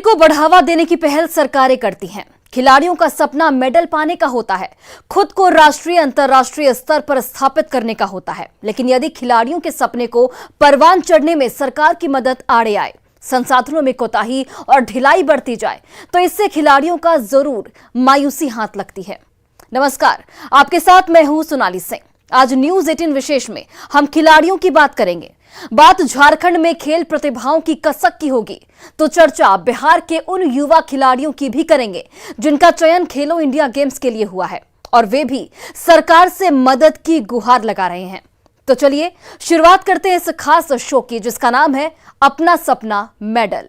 को बढ़ावा देने की पहल सरकारें करती हैं। खिलाड़ियों का सपना मेडल पाने का होता है, खुद को राष्ट्रीय अंतर्राष्ट्रीय स्तर पर स्थापित करने का होता है। लेकिन यदि खिलाड़ियों के सपने को परवान चढ़ने में सरकार की मदद आड़े आए, संसाधनों में कोताही और ढिलाई बढ़ती जाए, तो इससे खिलाड़ियों का जरूर मायूसी हाथ लगती है। नमस्कार, आपके साथ मैं हूं सोनाली सिंह। आज न्यूज 18 विशेष में हम खिलाड़ियों की बात करेंगे। बात झारखंड में खेल प्रतिभाओं की कसक की होगी तो चर्चा बिहार के उन युवा खिलाड़ियों की भी करेंगे जिनका चयन खेलो इंडिया गेम्स के लिए हुआ है और वे भी सरकार से मदद की गुहार लगा रहे हैं। तो चलिए शुरुआत करते हैं इस खास शो की जिसका नाम है अपना सपना मेडल।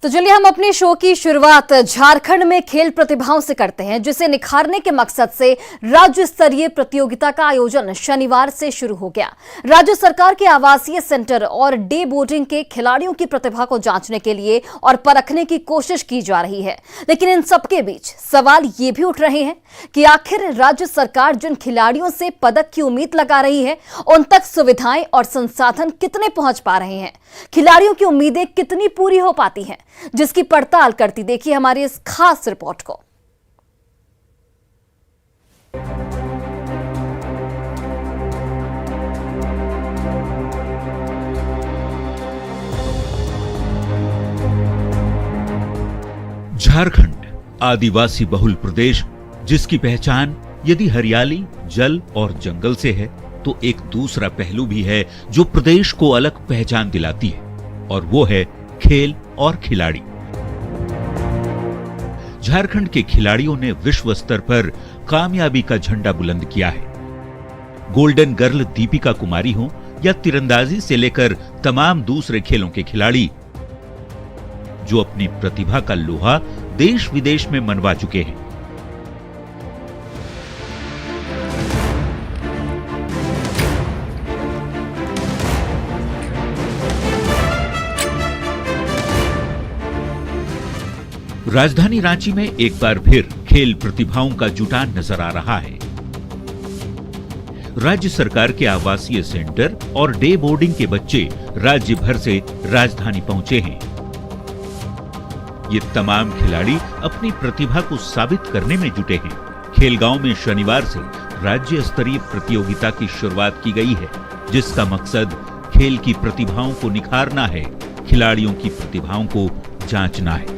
तो चलिए हम अपने शो की शुरुआत झारखंड में खेल प्रतिभाओं से करते हैं, जिसे निखारने के मकसद से राज्य स्तरीय प्रतियोगिता का आयोजन शनिवार से शुरू हो गया। राज्य सरकार के आवासीय सेंटर और डे बोर्डिंग के खिलाड़ियों की प्रतिभा को जांचने के लिए और परखने की कोशिश की जा रही है। लेकिन इन सबके बीच सवाल ये भी उठ रहे हैं कि आखिर राज्य सरकार जिन खिलाड़ियों से पदक की उम्मीद लगा रही है, उन तक सुविधाएं और संसाधन कितने पहुंच पा रहे हैं, खिलाड़ियों की उम्मीदें कितनी पूरी हो पाती हैं, जिसकी पड़ताल करती देखिए हमारी इस खास रिपोर्ट को। झारखंड आदिवासी बहुल प्रदेश, जिसकी पहचान यदि हरियाली, जल और जंगल से है, तो एक दूसरा पहलू भी है जो प्रदेश को अलग पहचान दिलाती है, और वो है खेल और खिलाड़ी। झारखंड के खिलाड़ियों ने विश्व स्तर पर कामयाबी का झंडा बुलंद किया है। गोल्डन गर्ल दीपिका कुमारी हो या तीरंदाजी से लेकर तमाम दूसरे खेलों के खिलाड़ी, जो अपनी प्रतिभा का लोहा देश विदेश में मनवा चुके हैं। राजधानी रांची में एक बार फिर खेल प्रतिभाओं का जुटान नजर आ रहा है। राज्य सरकार के आवासीय सेंटर और डे बोर्डिंग के बच्चे राज्य भर से राजधानी पहुंचे हैं। ये तमाम खिलाड़ी अपनी प्रतिभा को साबित करने में जुटे हैं। खेलगांव में शनिवार से राज्य स्तरीय प्रतियोगिता की शुरुआत की गई है, जिसका मकसद खेल की प्रतिभाओं को निखारना है, खिलाड़ियों की प्रतिभाओं को जांचना है।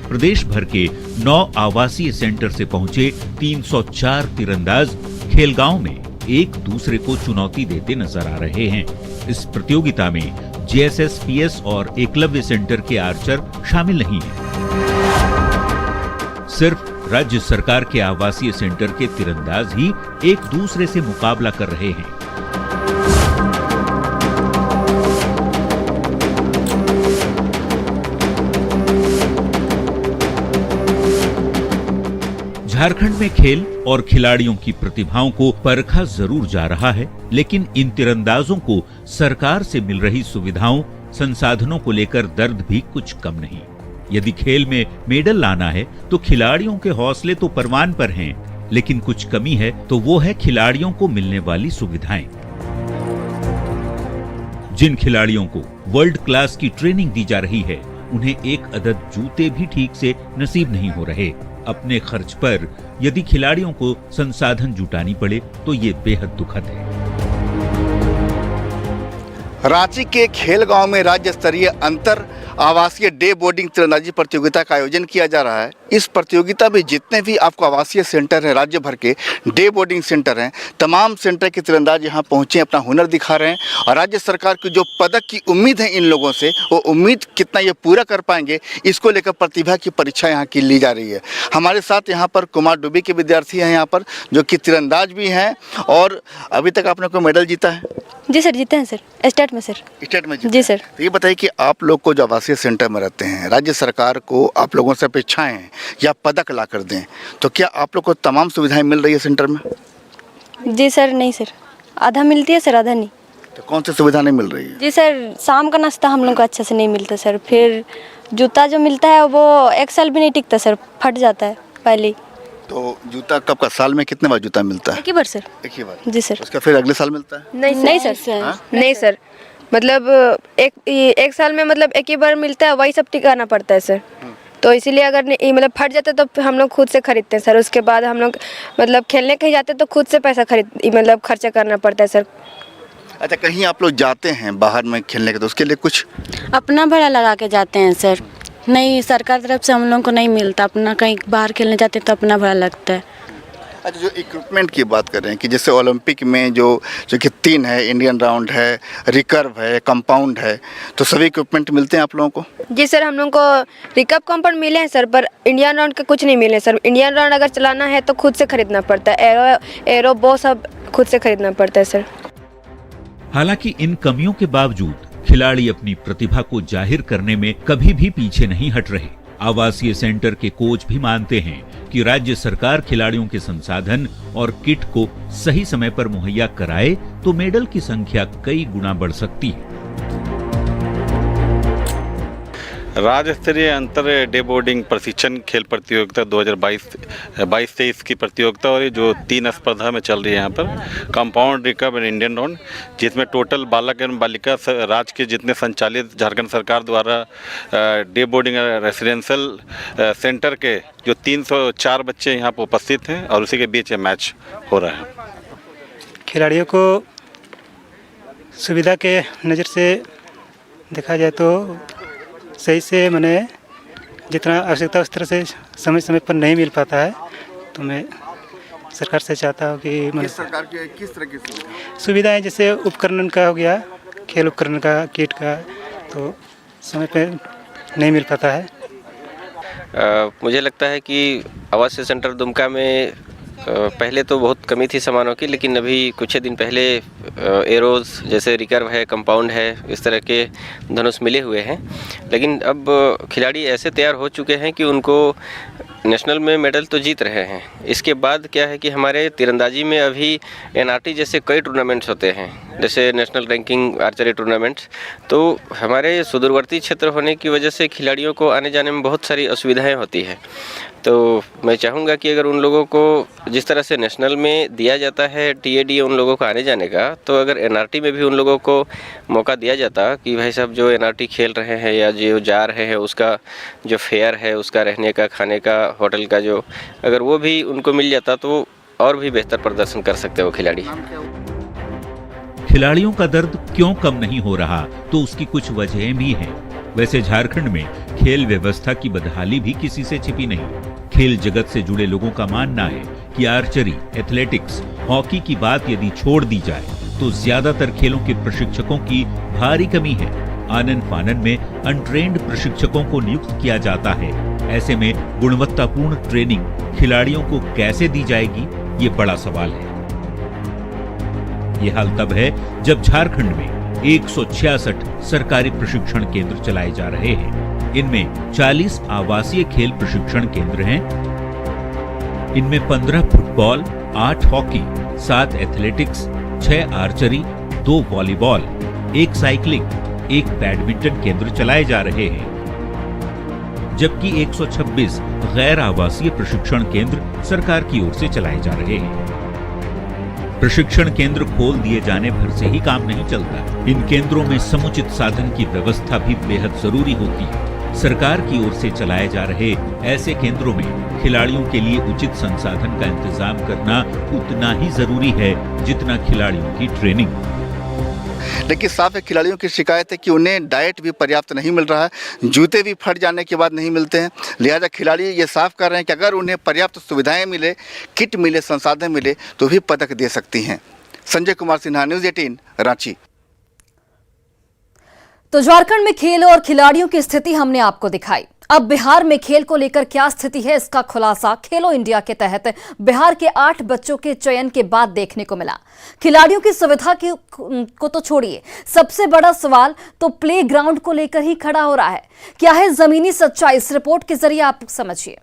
प्रदेश भर के 9 आवासीय सेंटर से पहुंचे 304 तीरंदाज खेलगांव में एक दूसरे को चुनौती देते नजर आ रहे हैं। इस प्रतियोगिता में जेएसएस-पीएस और एकलव्य सेंटर के आर्चर शामिल नहीं हैं। सिर्फ राज्य सरकार के आवासीय सेंटर के तीरंदाज ही एक दूसरे से मुकाबला कर रहे हैं। झारखंड में खेल और खिलाड़ियों की प्रतिभाओं को परखा जरूर जा रहा है, लेकिन इन तीरंदाजों को सरकार से मिल रही सुविधाओं, संसाधनों को लेकर दर्द भी कुछ कम नहीं। यदि खेल में मेडल लाना है तो खिलाड़ियों के हौसले तो परवान पर हैं, लेकिन कुछ कमी है तो वो है खिलाड़ियों को मिलने वाली सुविधाएं। जिन खिलाड़ियों को वर्ल्ड क्लास की ट्रेनिंग दी जा रही है, उन्हें एक अदद जूते भी ठीक से नसीब नहीं हो रहे। अपने खर्च पर यदि खिलाड़ियों को संसाधन जुटानी पड़े तो ये बेहद दुखद है। रांची के खेल गांव में राज्य स्तरीय अंतर आवासीय डे बोर्डिंग तीरंदाजी प्रतियोगिता का आयोजन किया जा रहा है। इस प्रतियोगिता में जितने भी आपको आवासीय सेंटर हैं, राज्य भर के डे बोर्डिंग सेंटर हैं, तमाम सेंटर के तीरंदाज यहां पहुंचे अपना हुनर दिखा रहे हैं और राज्य सरकार की जो पदक की उम्मीद है इन लोगों से, वो उम्मीद कितना ये पूरा कर पाएंगे, इसको लेकर प्रतिभा की परीक्षा यहाँ की ली जा रही है। हमारे साथ यहाँ पर कुमार डुबी के विद्यार्थी हैं यहाँ पर, जो कि तीरंदाज भी हैं। और अभी तक आपने कोई मेडल जीता है? जी सर, जीते हैं सर, स्टेट में सर। स्टेट में जी सर। तो ये बताइए कि आप लोग को जो आवासीय सेंटर में रहते हैं, राज्य सरकार को आप लोगों से अपेक्षाएं हैं या पदक ला कर दें, तो क्या आप लोग को तमाम सुविधाएं मिल रही है सेंटर में? जी सर, नहीं सर, आधा मिलती है सर, आधा नहीं। तो कौन सी सुविधा नहीं मिल रही है? जी सर, शाम का नाश्ता हम लोग को अच्छे से नहीं मिलता सर। फिर जूता जो मिलता है वो एक साल भी नहीं टिकता सर, फट जाता है पहले ही। तो जूता कब का, साल में कितने बार जूता मिलता है? एक ही बार सर। एक ही बार? जी सर। उसका फिर अगले साल मिलता है? नहीं सर। हाँ? नहीं सर, मतलब एक साल में मतलब एक ही बार मिलता है, वही सब टिकाना पड़ता है सर। तो इसीलिए अगर मतलब फट जाता है तो हम लोग खुद से खरीदते हैं सर। उसके बाद हम लोग मतलब खेलने कहीं जाते हैं तो खुद से पैसा मतलब खर्चा करना पड़ता है सर। अच्छा, कहीं आप लोग जाते हैं बाहर में खेलने के, तो उसके लिए कुछ अपना भाड़ा लगा के जाते हैं सर। नहीं, सरकार तरफ से हम लोग को नहीं मिलता, अपना कहीं बाहर खेलने जाते हैं तो अपना भाड़ा लगता है। अच्छा, जो इक्विपमेंट की बात कर रहे हैं कि जैसे ओलंपिक में जो कि 3 है, इंडियन राउंड है, रिकर्व है, कंपाउंड है, तो सभी इक्विपमेंट मिलते हैं आप लोगों को? जी सर, हम लोग को रिकअप कंपाउंड मिले हैं सर, पर इंडियन राउंड के कुछ नहीं मिले सर। इंडियन राउंड अगर चलाना है तो खुद से खरीदना पड़ता है, एरो बो सब खुद से खरीदना पड़ता है सर। हालांकि इन कमियों के बावजूद खिलाड़ी अपनी प्रतिभा को जाहिर करने में कभी भी पीछे नहीं हट रहे। आवासीय सेंटर के कोच भी मानते हैं कि राज्य सरकार खिलाड़ियों के संसाधन और किट को सही समय पर मुहैया कराए तो मेडल की संख्या कई गुना बढ़ सकती है। राज्य स्तरीय अंतर डे बोर्डिंग प्रशिक्षण खेल प्रतियोगिता 2022-23 की प्रतियोगिता और ये जो 3 स्पर्धा में चल रही है यहाँ पर, compound, recurve and Indian round, जिसमें टोटल बालक एवं बालिका राज्य के जितने संचालित झारखंड सरकार द्वारा डे बोर्डिंग रेसिडेंशियल सेंटर के जो 304 बच्चे यहाँ पर उपस्थित हैं और उसी के बीच मैच हो रहा है। खिलाड़ियों को सुविधा के नज़र से देखा जाए तो सही से मैंने जितना आवश्यकता उस तरह से समय समय पर नहीं मिल पाता है, तो मैं सरकार से चाहता हूँ कि किस सरकार के किस तरह की सुविधाएं, जैसे उपकरण का हो गया, खेल उपकरण का, किट का, तो समय पे नहीं मिल पाता है। मुझे लगता है कि आवासीय सेंटर दुमका में पहले तो बहुत कमी थी सामानों की, लेकिन अभी कुछ दिन पहले एरोज जैसे रिकर्व है, कंपाउंड है, इस तरह के धनुष मिले हुए हैं। लेकिन अब खिलाड़ी ऐसे तैयार हो चुके हैं कि उनको नेशनल में मेडल तो जीत रहे हैं। इसके बाद क्या है कि हमारे तीरंदाजी में अभी एनआरटी जैसे कई टूर्नामेंट्स होते हैं, जैसे नेशनल रैंकिंग आर्चरी टूर्नामेंट्स। तो हमारे सुदूरवर्ती क्षेत्र होने की वजह से खिलाड़ियों को आने जाने में बहुत सारी असुविधाएं होती है। तो मैं चाहूँगा कि अगर उन लोगों को जिस तरह से नेशनल में दिया जाता है टीएडी उन लोगों को आने जाने का, तो अगर एनआरटी में भी उन लोगों को मौका दिया जाता कि भाई साहब जो एनआरटी खेल रहे हैं या जो जा रहे हैं उसका जो फेयर है, उसका रहने का, खाने का, होटल का, जो अगर वो भी उनको मिल जाता तो और भी बेहतर प्रदर्शन कर सकते हो खिलाड़ी। खिलाड़ियों का दर्द क्यों कम नहीं हो रहा, तो उसकी कुछ वजहें भी हैं। वैसे झारखंड में खेल व्यवस्था की बदहाली भी किसी से छिपी नहीं। खेल जगत से जुड़े लोगों का मानना है कि आर्चरी, एथलेटिक्स, हॉकी की बात यदि छोड़ दी जाए तो ज्यादातर खेलों के प्रशिक्षकों की भारी कमी है। आनन फानन में अनट्रेन्ड प्रशिक्षकों को नियुक्त किया जाता है। ऐसे में गुणवत्तापूर्ण ट्रेनिंग खिलाड़ियों को कैसे दी जाएगी, ये बड़ा सवाल है। ये हाल तब है जब झारखंड में 166 सरकारी प्रशिक्षण केंद्र चलाए जा रहे हैं। इनमें 40 आवासीय खेल प्रशिक्षण केंद्र हैं। इनमें 15 football, 8 hockey, 7 athletics, 6 archery, 2 volleyball, 1 cycling, 1 badminton केंद्र चलाए जा रहे हैं, जबकि 126 गैर आवासीय प्रशिक्षण केंद्र सरकार की ओर से चलाए जा रहे हैं। प्रशिक्षण केंद्र खोल दिए जाने भर से ही काम नहीं चलता। इन केंद्रों में समुचित साधन की व्यवस्था भी बेहद जरूरी होती है। सरकार की ओर से चलाए जा रहे ऐसे केंद्रों में खिलाड़ियों के लिए उचित संसाधन का इंतजाम करना उतना ही जरूरी है जितना खिलाड़ियों की ट्रेनिंग। लेकिन साफ है खिलाड़ियों की शिकायत है कि उन्हें डाइट भी पर्याप्त नहीं मिल रहा है, जूते भी फट जाने के बाद नहीं मिलते हैं। लिहाजा खिलाड़ी ये साफ कर रहे हैं कि अगर उन्हें पर्याप्त सुविधाएं मिले, किट मिले, संसाधन मिले तो भी पदक दे सकती हैं। संजय कुमार सिन्हा, न्यूज़ 18, रांची। तो झारखंड में खेल और खिलाड़ियों की स्थिति हमने आपको दिखाई। अब बिहार में खेल को लेकर क्या स्थिति है, इसका खुलासा खेलो इंडिया के तहत बिहार के 8 बच्चों के चयन के बाद देखने को मिला। खिलाड़ियों की सुविधा को तो छोड़िए, सबसे बड़ा सवाल तो प्ले ग्राउंड को लेकर ही खड़ा हो रहा है। क्या है जमीनी सच्चाई, इस रिपोर्ट के जरिए आप समझिए।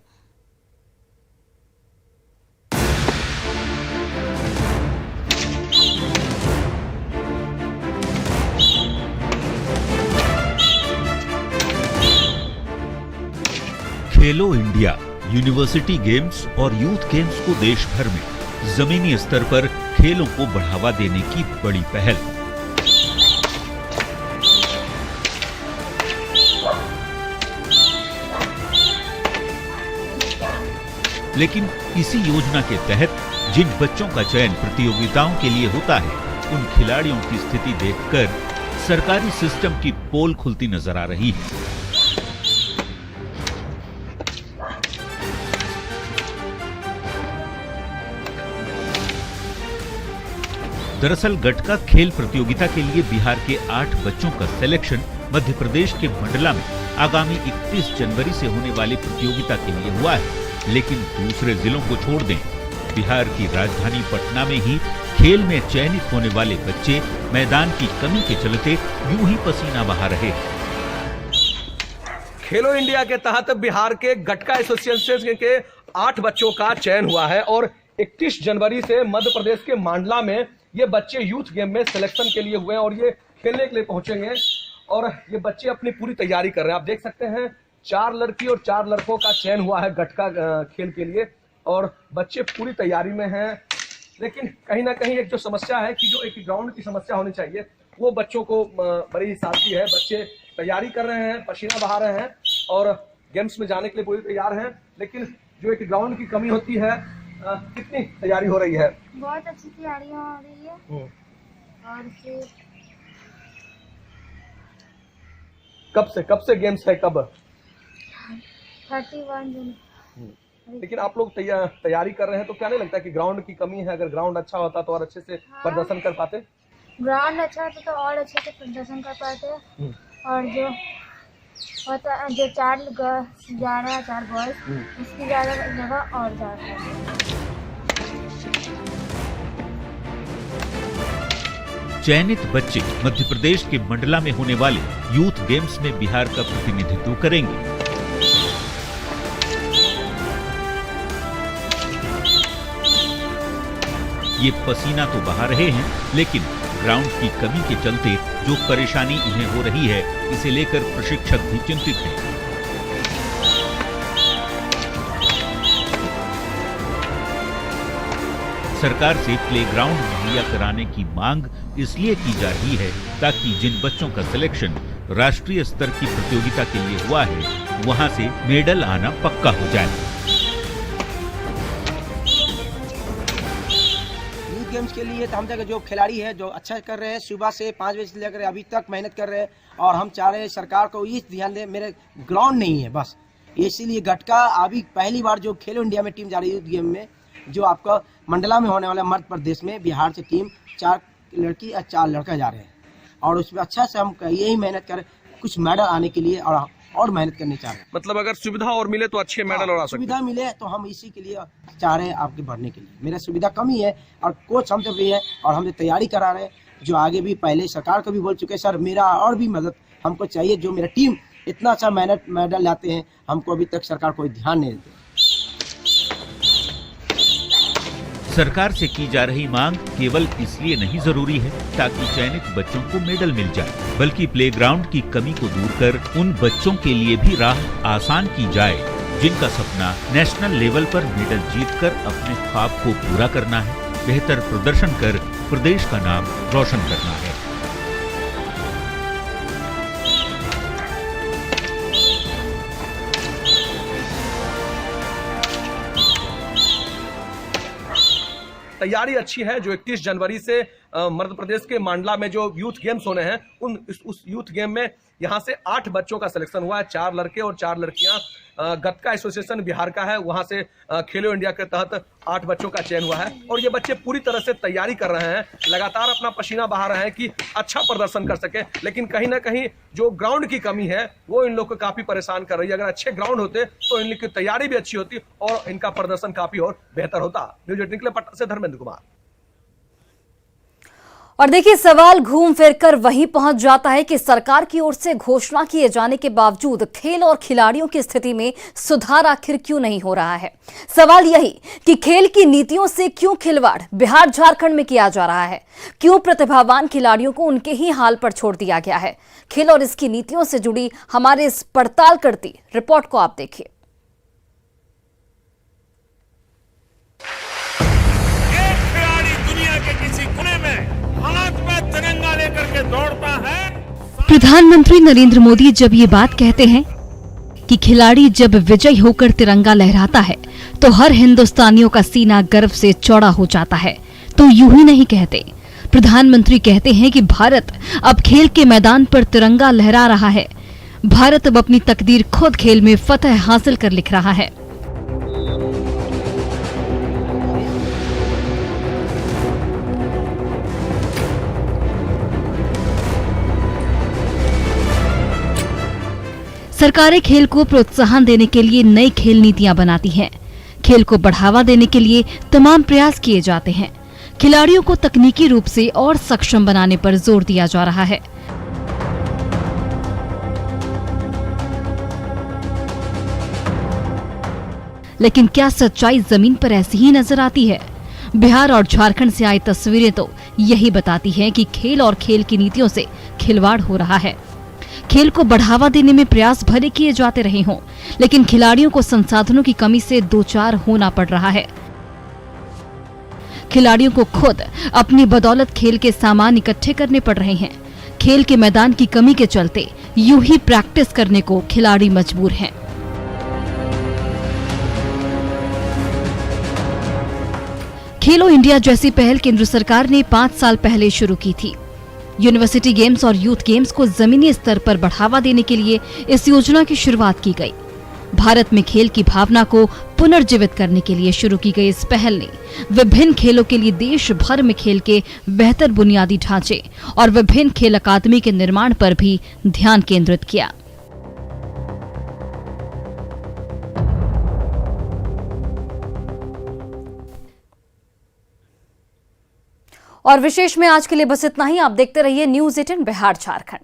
खेलो इंडिया यूनिवर्सिटी गेम्स और यूथ गेम्स को देश भर में जमीनी स्तर पर खेलों को बढ़ावा देने की बड़ी पहल। लेकिन इसी योजना के तहत जिन बच्चों का चयन प्रतियोगिताओं के लिए होता है, उन खिलाड़ियों की स्थिति देखकर सरकारी सिस्टम की पोल खुलती नजर आ रही है। दरअसल गटका खेल प्रतियोगिता के लिए बिहार के 8 बच्चों का सिलेक्शन मध्य प्रदेश के मंडला में आगामी 31 जनवरी से होने वाली प्रतियोगिता के लिए हुआ है। लेकिन दूसरे जिलों को छोड़ दें, बिहार की राजधानी पटना में ही खेल में चयनित होने वाले बच्चे मैदान की कमी के चलते यूं ही पसीना बहा रहे। खेलो इंडिया के तहत बिहार के गटका एसोसिएशन के 8 बच्चों का चयन हुआ है और 31 जनवरी से मध्य प्रदेश के मांडला में ये बच्चे यूथ गेम में सिलेक्शन के लिए हुए हैं और ये खेलने के लिए पहुंचेंगे और ये बच्चे अपनी पूरी तैयारी कर रहे हैं। आप देख सकते हैं 4 लड़की और 4 लड़कों का चयन हुआ है गटका खेल के लिए और बच्चे पूरी तैयारी में हैं। लेकिन कहीं ना कहीं एक जो समस्या है कि जो एक ग्राउंड की समस्या होनी चाहिए, वो बच्चों को बड़ी साथी है। बच्चे तैयारी कर रहे हैं, पसीना बहा रहे हैं और गेम्स में जाने के लिए पूरी तैयार हैं। लेकिन जो एक ग्राउंड की कमी होती है, कितनी तैयारी हो रही है? बहुत अच्छी तैयारी हो रही है। और फिर कब से गेम्स है? कब? 31 जून। लेकिन आप लोग तैयारी कर रहे हैं तो क्या नहीं लगता कि ग्राउंड की कमी है? अगर ग्राउंड अच्छा होता तो और अच्छे से प्रदर्शन कर पाते। ग्राउंड अच्छा होता तो और अच्छे से प्रदर्शन कर पाते। और जो होता है, जो 4 जा रहे हैं, 4 बॉयज, उसकी ज्यादा जगह और जा रहा है। चयनित बच्चे मध्य प्रदेश के मंडला में होने वाले यूथ गेम्स में बिहार का प्रतिनिधित्व करेंगे। ये पसीना तो बहा रहे हैं, लेकिन ग्राउंड की कमी के चलते जो परेशानी इन्हें हो रही है, इसे लेकर प्रशिक्षक भी चिंतित हैं। सरकार से प्लेग्राउंड मुहैया कराने की मांग इसलिए की जा रही है ताकि जिन बच्चों का सिलेक्शन राष्ट्रीय स्तर की प्रतियोगिता के लिए हुआ है, वहां से मेडल आना पक्का हो जाए। गेम्स के लिए तो हम तक जो खिलाड़ी है जो अच्छा कर रहे हैं, सुबह से 5 बजे से लेकर अभी तक मेहनत कर रहे हैं और हम चाह रहे हैं सरकार को ये ध्यान दे, मेरे ग्राउंड नहीं है बस, इसीलिए गटका अभी पहली बार जो खेलो इंडिया में टीम जा रही है यूथ गेम में, जो आपका मंडला में होने वाला मध्य प्रदेश में बिहार से टीम 4 लड़की और 4 लड़का जा रहे हैं और उसमें अच्छा से हम यही मेहनत करें कुछ मेडल आने के लिए और मेहनत करनी चाह रहे हैं। मतलब अगर सुविधा और मिले तो अच्छे मेडल और आ सकते हैं। सुविधा मिले तो हम इसी के लिए चाह रहे हैं आपके बढ़ने के लिए। मेरा सुविधा कमी है और कोच हमसे भी है और हमसे तैयारी करा रहे हैं, जो आगे भी पहले सरकार को भी बोल चुके हैं सर मेरा और भी मदद हमको चाहिए, जो मेरा टीम इतना अच्छा मेडल लाते हैं, हमको अभी तक सरकार कोई ध्यान नहीं देते। सरकार से की जा रही मांग केवल इसलिए नहीं जरूरी है ताकि चयनित बच्चों को मेडल मिल जाए, बल्कि प्लेग्राउंड की कमी को दूर कर उन बच्चों के लिए भी राह आसान की जाए जिनका सपना नेशनल लेवल पर मेडल जीतकर अपने ख्वाब को पूरा करना है, बेहतर प्रदर्शन कर प्रदेश का नाम रोशन करना है। तैयारी अच्छी है। जो 31 जनवरी से मध्य प्रदेश के मांडला में जो यूथ गेम्स होने हैं उस यूथ गेम में यहाँ से 8 बच्चों का सिलेक्शन हुआ है, 4 लड़के और 4 लड़कियां। गतका एसोसिएशन बिहार का है, वहां से खेलो इंडिया के तहत 8 बच्चों का चयन हुआ है और ये बच्चे पूरी तरह से तैयारी कर रहे हैं, लगातार अपना पसीना बहा रहे हैं कि अच्छा प्रदर्शन कर सके। लेकिन कहीं ना कहीं जो ग्राउंड की कमी है वो इन लोग को काफी परेशान कर रही है। अगर अच्छे ग्राउंड होते तो इन लोग की तैयारी भी अच्छी होती और इनका प्रदर्शन काफी और बेहतर होता। न्यूज़ 18 के लिए पटना से धर्मेंद्र कुमार। और देखिए, सवाल घूम फिरकर वहीं पहुंच जाता है कि सरकार की ओर से घोषणा किए जाने के बावजूद खेल और खिलाड़ियों की स्थिति में सुधार आखिर क्यों नहीं हो रहा है। सवाल यही कि खेल की नीतियों से क्यों खिलवाड़ बिहार झारखंड में किया जा रहा है, क्यों प्रतिभावान खिलाड़ियों को उनके ही हाल पर छोड़ दिया गया है। खेल और इसकी नीतियों से जुड़ी हमारे इस पड़ताल करती रिपोर्ट को आप देखिए। प्रधानमंत्री नरेंद्र मोदी जब ये बात कहते हैं कि खिलाड़ी जब विजयी होकर तिरंगा लहराता है तो हर हिंदुस्तानियों का सीना गर्व से चौड़ा हो जाता है, तो यूं ही नहीं कहते। प्रधानमंत्री कहते हैं कि भारत अब खेल के मैदान पर तिरंगा लहरा रहा है। भारत अब अपनी तकदीर खुद खेल में फतह हासिल कर लिख रहा है। सरकारें खेल को प्रोत्साहन देने के लिए नई खेल नीतियां बनाती हैं। खेल को बढ़ावा देने के लिए तमाम प्रयास किए जाते हैं। खिलाड़ियों को तकनीकी रूप से और सक्षम बनाने पर जोर दिया जा रहा है। लेकिन क्या सच्चाई जमीन पर ऐसी ही नजर आती है? बिहार और झारखंड से आई तस्वीरें तो यही बताती हैं कि खेल और खेल की नीतियों से खिलवाड़ हो रहा है। खेल को बढ़ावा देने में प्रयास भले किए जाते रहे हों, लेकिन खिलाड़ियों को संसाधनों की कमी से दो चार होना पड़ रहा है। खिलाड़ियों को खुद अपनी बदौलत खेल के सामान इकट्ठे करने पड़ रहे हैं। खेल के मैदान की कमी के चलते यूं ही प्रैक्टिस करने को खिलाड़ी मजबूर हैं। खेलो इंडिया जैसी पहल केंद्र सरकार ने 5 साल पहले शुरू की थी। यूनिवर्सिटी गेम्स और यूथ गेम्स को जमीनी स्तर पर बढ़ावा देने के लिए इस योजना की शुरुआत की गई। भारत में खेल की भावना को पुनर्जीवित करने के लिए शुरू की गई इस पहल ने विभिन्न खेलों के लिए देश भर में खेल के बेहतर बुनियादी ढांचे और विभिन्न खेल अकादमी के निर्माण पर भी ध्यान केंद्रित किया। और विशेष में आज के लिए बस इतना ही। आप देखते रहिए न्यूज़ 18 बिहार झारखंड।